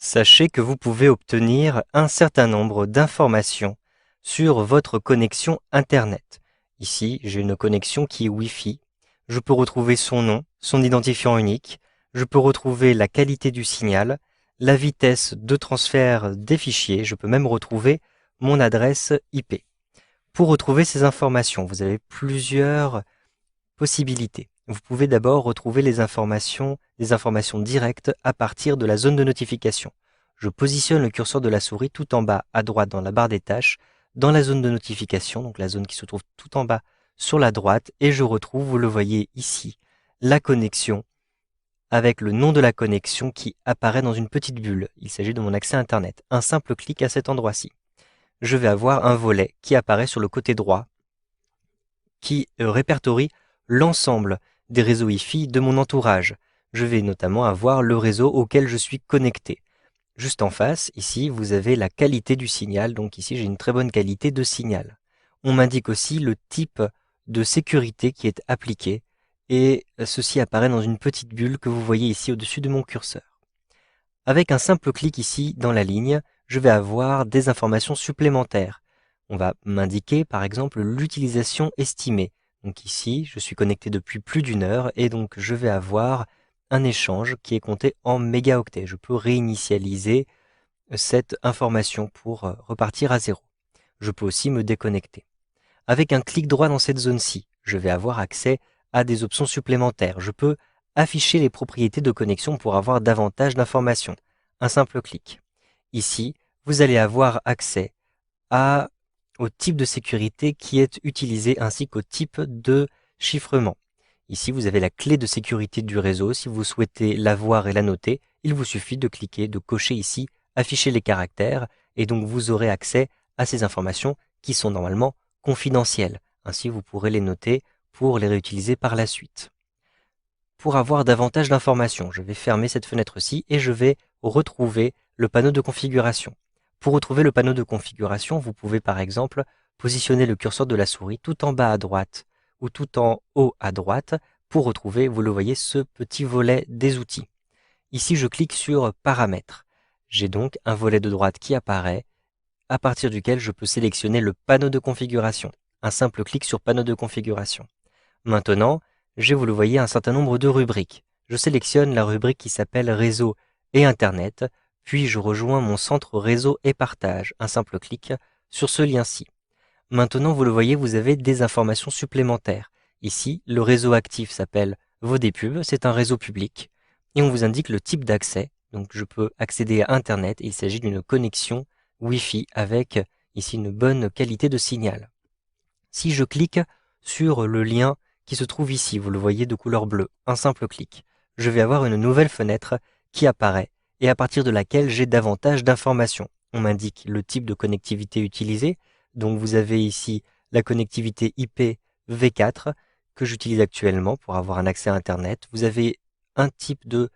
Sachez que vous pouvez obtenir un certain nombre d'informations sur votre connexion Internet. Ici, j'ai une connexion qui est Wi-Fi. Je peux retrouver son nom, son identifiant unique. Je peux retrouver la qualité du signal, la vitesse de transfert des fichiers. Je peux même retrouver mon adresse IP. Pour retrouver ces informations, vous avez plusieurs possibilités. Vous pouvez d'abord retrouver les informations directes à partir de la zone de notification. Je positionne le curseur de la souris tout en bas à droite dans la barre des tâches, dans la zone de notification, donc la zone qui se trouve tout en bas sur la droite, et je retrouve, vous le voyez ici, la connexion avec le nom de la connexion qui apparaît dans une petite bulle. Il s'agit de mon accès Internet. Un simple clic à cet endroit-ci. Je vais avoir un volet qui apparaît sur le côté droit, qui répertorie l'ensemble des réseaux Wi-Fi de mon entourage. Je vais notamment avoir le réseau auquel je suis connecté. Juste en face, ici, vous avez la qualité du signal. Donc ici, j'ai une très bonne qualité de signal. On m'indique aussi le type de sécurité qui est appliqué. Et ceci apparaît dans une petite bulle que vous voyez ici au-dessus de mon curseur. Avec un simple clic ici dans la ligne, je vais avoir des informations supplémentaires. On va m'indiquer par exemple l'utilisation estimée. Donc ici, je suis connecté depuis plus d'une heure et donc je vais avoir un échange qui est compté en mégaoctets. Je peux réinitialiser cette information pour repartir à zéro. Je peux aussi me déconnecter. Avec un clic droit dans cette zone-ci, je vais avoir accès à des options supplémentaires. Je peux afficher les propriétés de connexion pour avoir davantage d'informations. Un simple clic. Ici, vous allez avoir accès au type de sécurité qui est utilisé ainsi qu'au type de chiffrement. Ici, vous avez la clé de sécurité du réseau. Si vous souhaitez la voir et la noter, il vous suffit de cliquer, de cocher ici « Afficher les caractères » et donc vous aurez accès à ces informations qui sont normalement confidentielles. Ainsi, vous pourrez les noter pour les réutiliser par la suite. Pour avoir davantage d'informations, je vais fermer cette fenêtre-ci et je vais retrouver le panneau de configuration. Pour retrouver le panneau de configuration, vous pouvez par exemple positionner le curseur de la souris tout en bas à droite ou tout en haut à droite pour retrouver, vous le voyez, ce petit volet des outils. Ici, je clique sur Paramètres. J'ai donc un volet de droite qui apparaît, à partir duquel je peux sélectionner le panneau de configuration. Un simple clic sur Panneau de configuration. Maintenant, j'ai, vous le voyez, un certain nombre de rubriques. Je sélectionne la rubrique qui s'appelle Réseau et Internet, puis je rejoins mon centre Réseau et Partage. Un simple clic sur ce lien-ci. Maintenant, vous le voyez, vous avez des informations supplémentaires. Ici, le réseau actif s'appelle Vodépub, c'est un réseau public, et on vous indique le type d'accès. Donc je peux accéder à Internet, et il s'agit d'une connexion Wi-Fi avec ici une bonne qualité de signal. Si je clique sur le lien qui se trouve ici, vous le voyez de couleur bleue, un simple clic, je vais avoir une nouvelle fenêtre qui apparaît et à partir de laquelle j'ai davantage d'informations. On m'indique le type de connectivité utilisée, donc vous avez ici la connectivité IPv4 que j'utilise actuellement pour avoir un accès à Internet. Vous avez un type de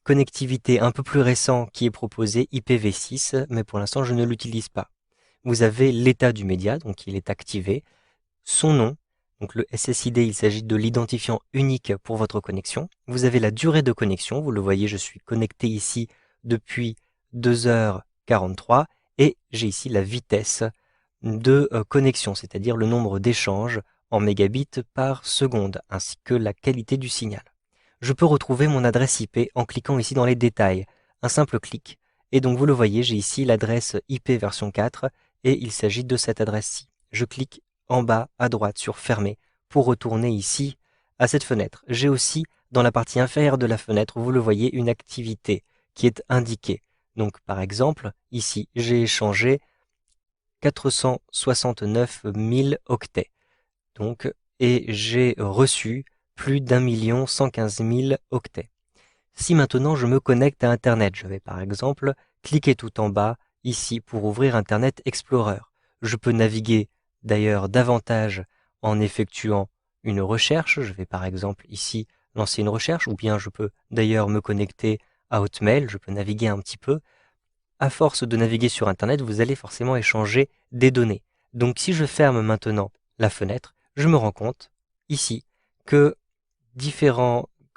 connectivité un peu plus récent qui est proposé, IPv6, mais pour l'instant je ne l'utilise pas. Vous avez l'état du média, donc il est activé, son nom, donc le SSID, il s'agit de l'identifiant unique pour votre connexion. Vous avez la durée de connexion, vous le voyez, je suis connecté ici depuis 2h43 et j'ai ici la vitesse de connexion, c'est-à-dire le nombre d'échanges en mégabits par seconde, ainsi que la qualité du signal. Je peux retrouver mon adresse IP en cliquant ici dans les détails, un simple clic, et donc vous le voyez, j'ai ici l'adresse IP version 4 et il s'agit de cette adresse-ci. Je clique en bas à droite sur Fermer pour retourner ici à cette fenêtre. J'ai aussi dans la partie inférieure de la fenêtre, vous le voyez, une activité qui est indiquée. Donc par exemple, ici, j'ai échangé 469 000 octets. Donc, et j'ai reçu plus d'1 115 000 octets. Si maintenant je me connecte à Internet, je vais par exemple cliquer tout en bas ici pour ouvrir Internet Explorer. Je peux naviguer d'ailleurs davantage en effectuant une recherche. Je vais par exemple ici lancer une recherche ou bien je peux d'ailleurs me connecter à Hotmail. Je peux naviguer un petit peu. À force de naviguer sur Internet, vous allez forcément échanger des données. Donc si je ferme maintenant la fenêtre, je me rends compte ici que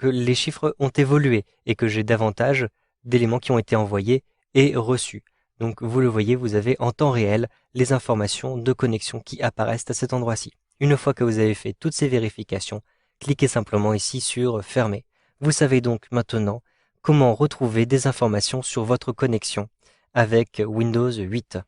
les chiffres ont évolué et que j'ai davantage d'éléments qui ont été envoyés et reçu. Donc vous le voyez, vous avez en temps réel les informations de connexion qui apparaissent à cet endroit-ci. Une fois que vous avez fait toutes ces vérifications, cliquez simplement ici sur Fermer. Vous savez donc maintenant comment retrouver des informations sur votre connexion avec Windows 8.